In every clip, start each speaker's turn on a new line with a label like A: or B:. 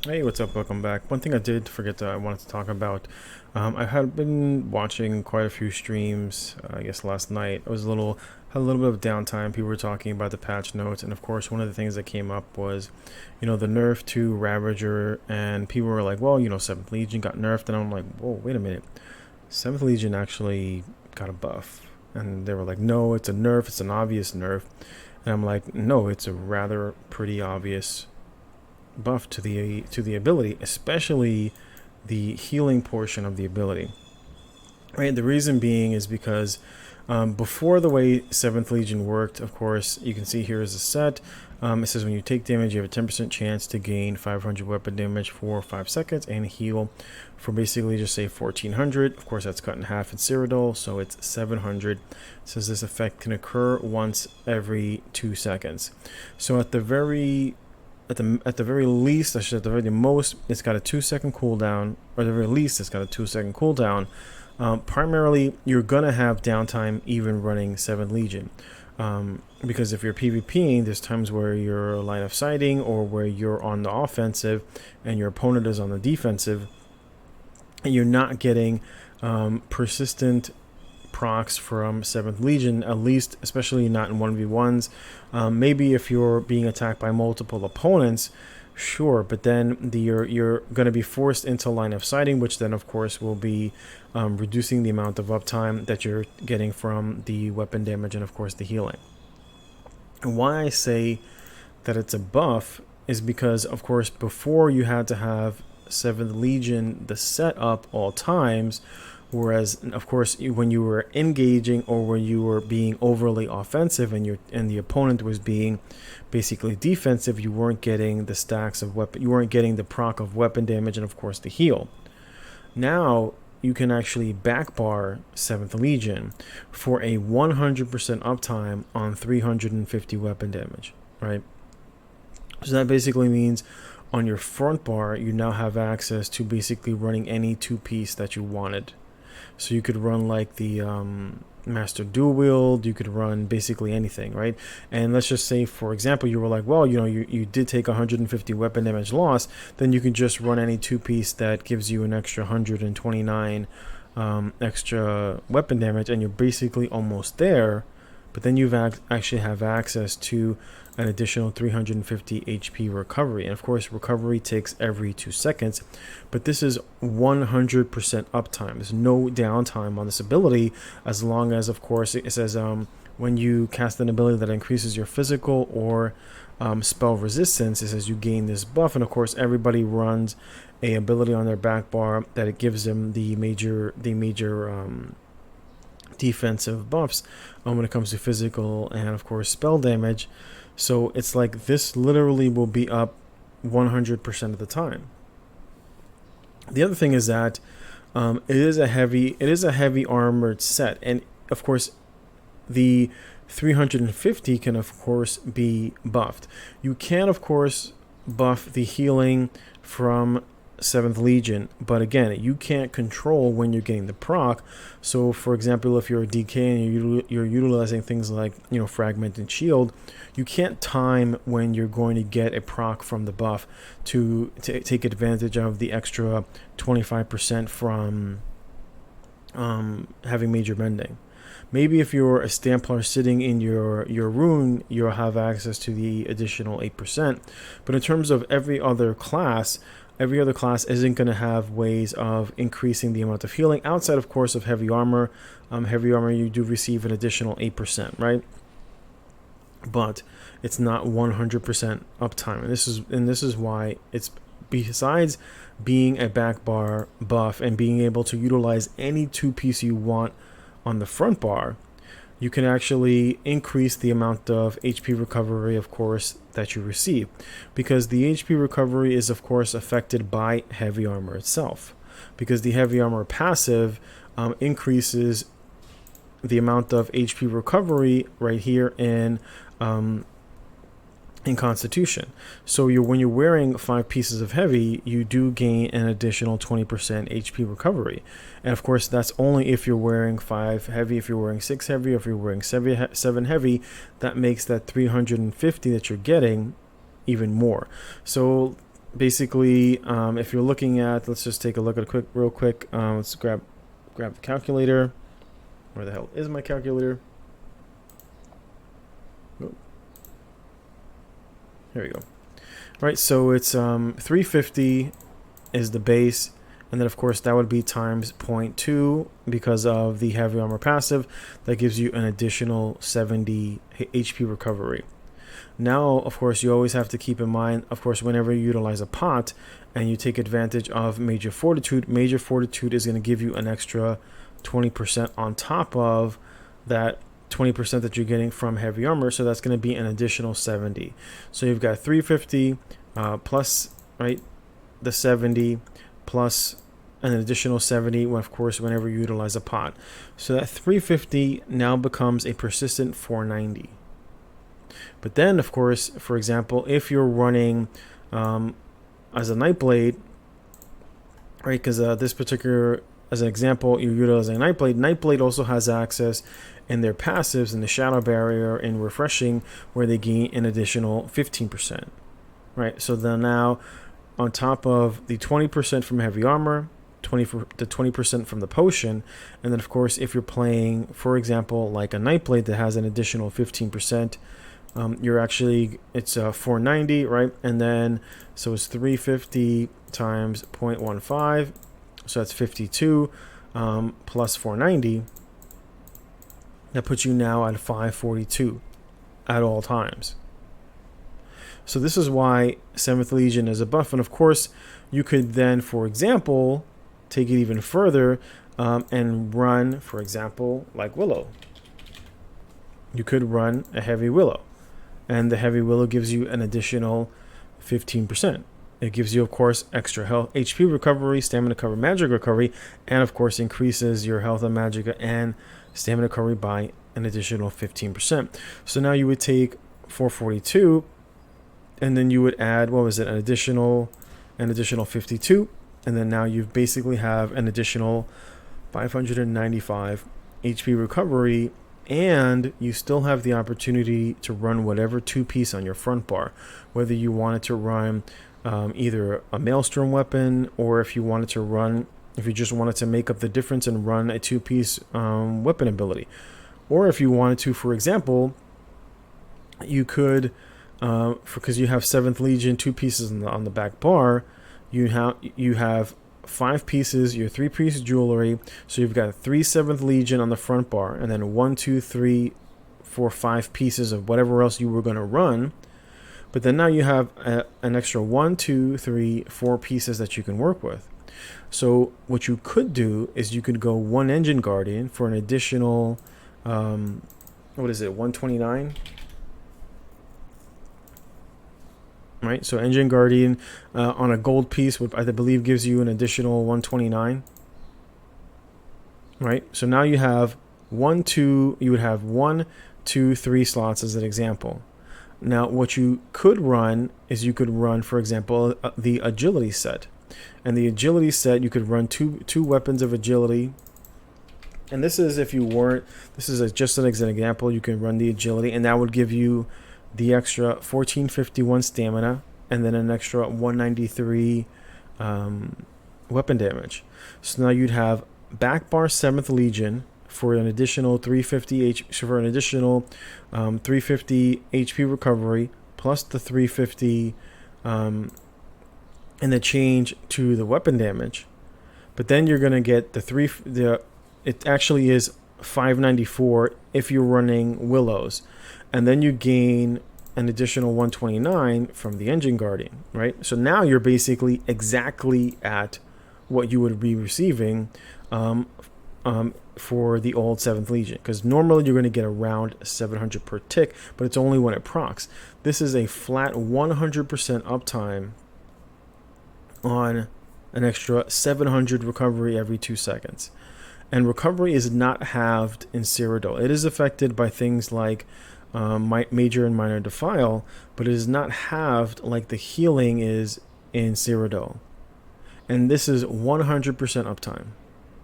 A: Hey, what's up? Welcome back. One thing I did forget that I wanted to talk about. I had been watching quite a few streams. I guess last night I was had a little bit of downtime. People were talking about the patch notes, and of course, one of the things that came up was, the nerf to Ravager, and people were like, "Well, Seventh Legion got nerfed," and I'm like, "Whoa, wait a minute! Seventh Legion actually got a buff," and they were like, "No, it's a nerf. It's an obvious nerf," and I'm like, "No, it's a rather pretty obvious." Buff to the ability, especially the healing portion of the ability. Right. The reason being is because before the way Seventh Legion worked, of course, you can see here is a set. It says when you take damage, you have a 10% chance to gain 500 weapon damage for 5 seconds and heal for basically just say 1400. Of course, that's cut in half in Cyrodiil, so it's 700. It says this effect can occur once every 2 seconds. So at the very least, actually at the very most, it's got a 2-second cooldown, or at the very least, it's got a 2-second cooldown. Primarily, you're gonna have downtime even running 7th Legion, because if you're PvPing, there's times where you're line of sighting or where you're on the offensive and your opponent is on the defensive, and you're not getting persistent procs from 7th Legion, at least, especially not in 1v1s. Maybe if you're being attacked by multiple opponents, sure, but then you're going to be forced into line of sighting, which then of course will be reducing the amount of uptime that you're getting from the weapon damage and of course the healing. And why I say that it's a buff is because, of course, before you had to have 7th Legion the setup all times, whereas of course when you were engaging or when you were being overly offensive and the opponent was being basically defensive, you weren't getting the stacks of weapon, you weren't getting the proc of weapon damage and of course the heal. Now you can actually backbar 7th Legion for a 100% uptime on 350 weapon damage, right? So that basically means on your front bar you now have access to basically running any 2-piece that you wanted. So you could run like the Master Dual Wield, you could run basically anything, right? And let's just say, for example, you were like, well, you did take 150 weapon damage loss, then you can just run any 2-piece that gives you an extra 129 extra weapon damage, and you're basically almost there. But then you actually have access to an additional 350 HP recovery. And of course, recovery takes every 2 seconds, but this is 100% uptime. There's no downtime on this ability, as long as, of course, it says when you cast an ability that increases your physical or spell resistance, it says you gain this buff. And of course, everybody runs a ability on their back bar that it gives them the major defensive buffs when it comes to physical and of course spell damage. So it's like this literally will be up 100% of the time. The other thing is that it is a heavy armored set, and of course the 350 can of course be buffed. You can of course buff the healing from 7th Legion, but again, you can't control when you're getting the proc. So for example, if you're a DK and you're utilizing things like fragment and shield, you can't time when you're going to get a proc from the buff to take advantage of the extra 25% from having major bending. Maybe if you're a Stamplar sitting in your rune, you'll have access to the additional 8%. But in terms of every other class isn't going to have ways of increasing the amount of healing outside, of course, of heavy armor. Heavy armor, you do receive an additional 8%, right? But it's not 100% uptime, and this is why it's, besides being a back bar buff and being able to utilize any 2-piece you want on the front bar, you can actually increase the amount of HP recovery, of course, that you receive, because the HP recovery is of course affected by heavy armor itself, because the heavy armor passive increases the amount of HP recovery right here in Constitution. So when you're wearing 5 pieces of heavy, you do gain an additional 20% HP recovery. And of course, that's only if you're wearing 5 heavy. If you're wearing 6 heavy, or if you're wearing 7 heavy, that makes that 350 that you're getting even more. So basically, if you're looking at, let's just take a look at real quick. Let's grab the calculator. Where the hell is my calculator? Oh, here we go. All right, so it's 350 is the base, and then of course that would be times 0.2 because of the heavy armor passive. That gives you an additional 70 HP recovery. Now, of course, you always have to keep in mind, of course, whenever you utilize a pot and you take advantage of Major Fortitude is going to give you an extra 20% on top of that 20% that you're getting from heavy armor. So that's going to be an additional 70. So you've got 350 plus, right, the 70 plus an additional 70, of course, whenever you utilize a pot. So that 350 now becomes a persistent 490. But then, of course, for example, if you're running as a Nightblade, right, because this particular, as an example, you're utilizing Nightblade. Nightblade also has access in their passives in the Shadow Barrier and Refreshing, where they gain an additional 15%, right? So then now, on top of the 20% from heavy armor, the 20% from the potion, and then of course, if you're playing, for example, like a Nightblade that has an additional 15%, you're actually, it's 490, right? And then, so it's 350 times 0.15, so that's 52 plus 490. That puts you now at 542 at all times. So this is why 7th Legion is a buff. And of course, you could then, for example, take it even further and run, for example, like Willow. You could run a heavy Willow. And the heavy Willow gives you an additional 15%. It gives you, of course, extra health, HP recovery, stamina recovery, magic recovery, and of course increases your health and magic and stamina recovery by an additional 15%. So now you would take 442, and then you would add, what was it, an additional 52, and then now you basically have an additional 595 HP recovery. And you still have the opportunity to run whatever 2-piece on your front bar, whether you wanted to run either a Maelstrom weapon, or if you wanted to run, if you just wanted to make up the difference and run a 2-piece weapon ability. Or if you wanted to, for example, you could, because you have 7th Legion 2 pieces on the back bar, you have 5 pieces, your 3-piece jewelry. So you've got 3 7th Legion on the front bar, and then 1, 2, 3, 4, 5 pieces of whatever else you were going to run. But then now you have an extra 1, 2, 3, 4 pieces that you can work with. So what you could do is you could go 1 Engine Guardian for an additional, what is it, 129? Right, so Engine Guardian on a gold piece would, I believe, gives you an additional 129. Right, so now you have 1, 2. You would have 1, 2, 3 slots as an example. Now, what you could run is you could run, for example, the agility set, and the agility set you could run two weapons of agility. And this is if you weren't. This is just an example. You can run the agility, and that would give you the extra 1451 stamina, and then an extra 193 weapon damage. So now you'd have back bar 7th Legion for an additional 350 350 HP recovery, plus the 350 and the change to the weapon damage. But then you're gonna get it actually is 594 if you're running Willows. And then you gain an additional 129 from the Engine Guardian, right? So now you're basically exactly at what you would be receiving for the old 7th Legion. Because normally you're going to get around 700 per tick, but it's only when it procs. This is a flat 100% uptime on an extra 700 recovery every 2 seconds. And recovery is not halved in Cyrodiil. It is affected by things like major and minor defile, but it is not halved like the healing is in Cyrodiil. And this is 100% uptime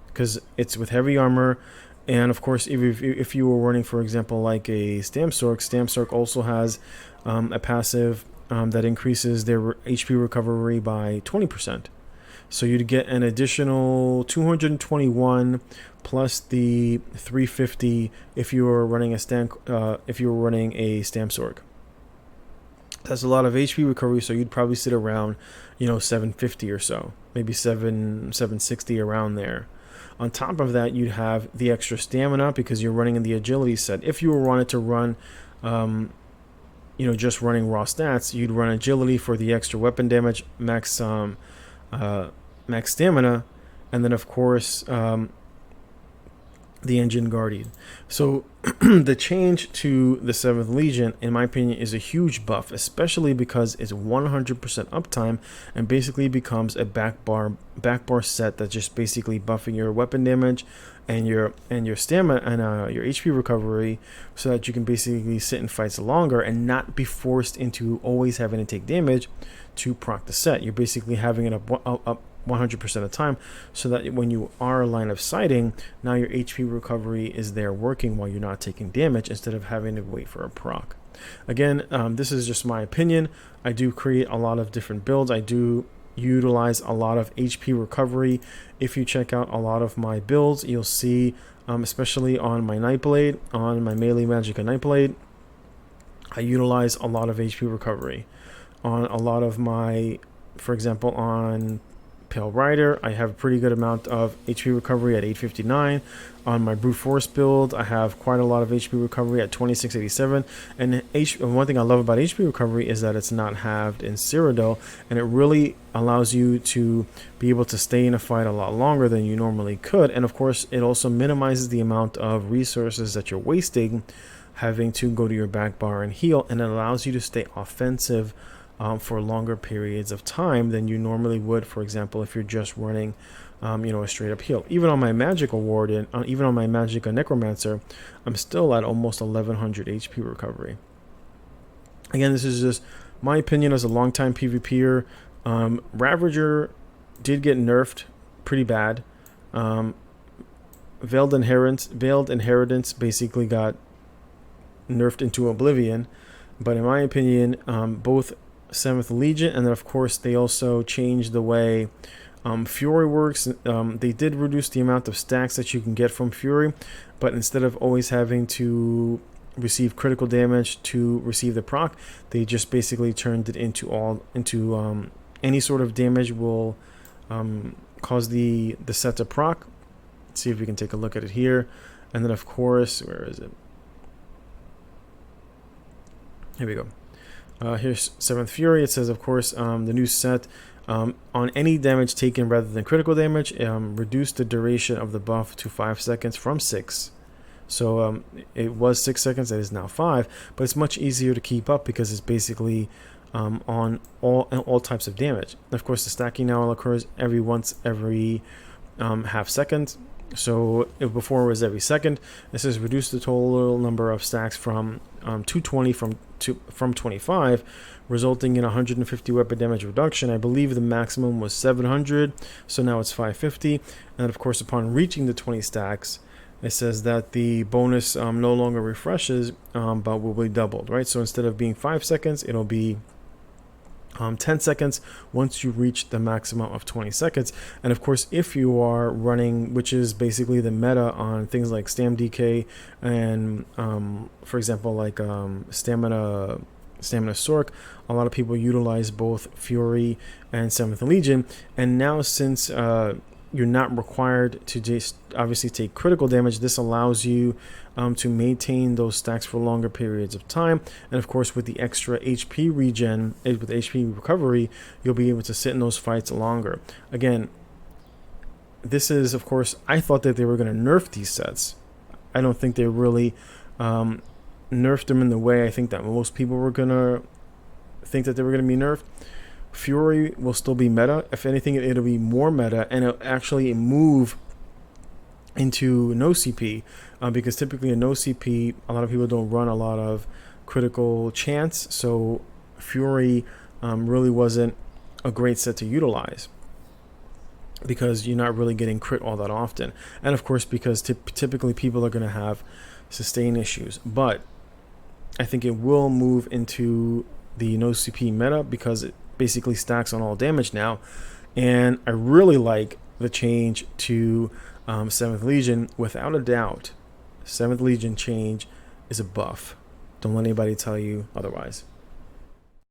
A: because it's with heavy armor. And of course, if you were running, for example, like a Stamsork also has a passive that increases their HP recovery by 20%. So you'd get an additional 221 plus the 350 if you were running a stamp sorg. That's a lot of HP recovery, so you'd probably sit around, 750 or so, maybe 760 around there. On top of that, you'd have the extra stamina because you're running in the agility set. If you wanted to run, just running raw stats, you'd run agility for the extra weapon damage, max stamina, and then of course the engine guardian. So the change to the 7th Legion, in my opinion, is a huge buff, especially because it's 100% uptime and basically becomes a back bar set that's just basically buffing your weapon damage and your stamina and your HP recovery, so that you can basically sit in fights longer and not be forced into always having to take damage to proc the set. You're basically having it up 100% of the time, so that when you are line of sighting, now your HP recovery is there working while you're not taking damage instead of having to wait for a proc. Again, this is just my opinion. I do create a lot of different builds. I do utilize a lot of HP recovery. If you check out a lot of my builds, you'll see, especially on my Nightblade, on my melee Magicka Nightblade, I utilize a lot of HP recovery. On a lot of my, for example, on Pale Rider, I have a pretty good amount of HP recovery at 859. On my Brute Force build, I have quite a lot of HP recovery at 2687. And one thing I love about HP recovery is that it's not halved in Cyrodiil, and it really allows you to be able to stay in a fight a lot longer than you normally could. And of course, it also minimizes the amount of resources that you're wasting having to go to your back bar and heal, and it allows you to stay offensive for longer periods of time than you normally would, for example, if you're just running a straight up heal. Even on my Magical Warden, even on my Magicka Necromancer, I'm still at almost 1100 HP recovery. Again, this is just my opinion as a longtime PvPer. Ravager did get nerfed pretty bad. Veiled Inheritance basically got nerfed into oblivion, but in my opinion, both 7th Legion, and then of course they also changed the way Fury works. They did reduce the amount of stacks that you can get from Fury, but instead of always having to receive critical damage to receive the proc, they just basically turned it into any sort of damage will cause the set to proc. Let's see if we can take a look at it here. And then of course, where is it? Here we go. Here's 7th Fury. It says, of course, the new set, on any damage taken rather than critical damage, reduce the duration of the buff to 5 seconds from 6. So it was 6 seconds, that is now 5, but it's much easier to keep up because it's basically on all types of damage. Of course, the stacking now occurs every half second. So before it was every second. It says reduce the total number of stacks from 220 from 25, resulting in 150 weapon damage reduction. I believe the maximum was 700, so now it's 550. And of course, upon reaching the 20 stacks, it says that the bonus no longer refreshes, but will be doubled, right? So instead of being 5 seconds, it'll be 10 seconds once you reach the maximum of 20 seconds. And of course, if you are running, which is basically the meta on things like Stam DK and for example, like Stamina Sork, a lot of people utilize both Fury and 7th Legion. And now, since you're not required to just obviously take critical damage, this allows you to maintain those stacks for longer periods of time. And of course, with the extra HP regen, with HP recovery, you'll be able to sit in those fights longer. Again, this is, of course, I thought that they were going to nerf these sets. I don't think they really nerfed them in the way I think that most people were going to think that they were going to be nerfed. Fury will still be meta. If anything, it'll be more meta, and it'll actually move into no CP, because typically in no CP, a lot of people don't run a lot of critical chance, so Fury really wasn't a great set to utilize because you're not really getting crit all that often. And of course, because typically people are going to have sustain issues. But I think it will move into the no CP meta because it basically stacks on all damage now. And I really like the change to 7th Legion. Without a doubt, 7th Legion change is a buff. Don't let anybody tell you otherwise.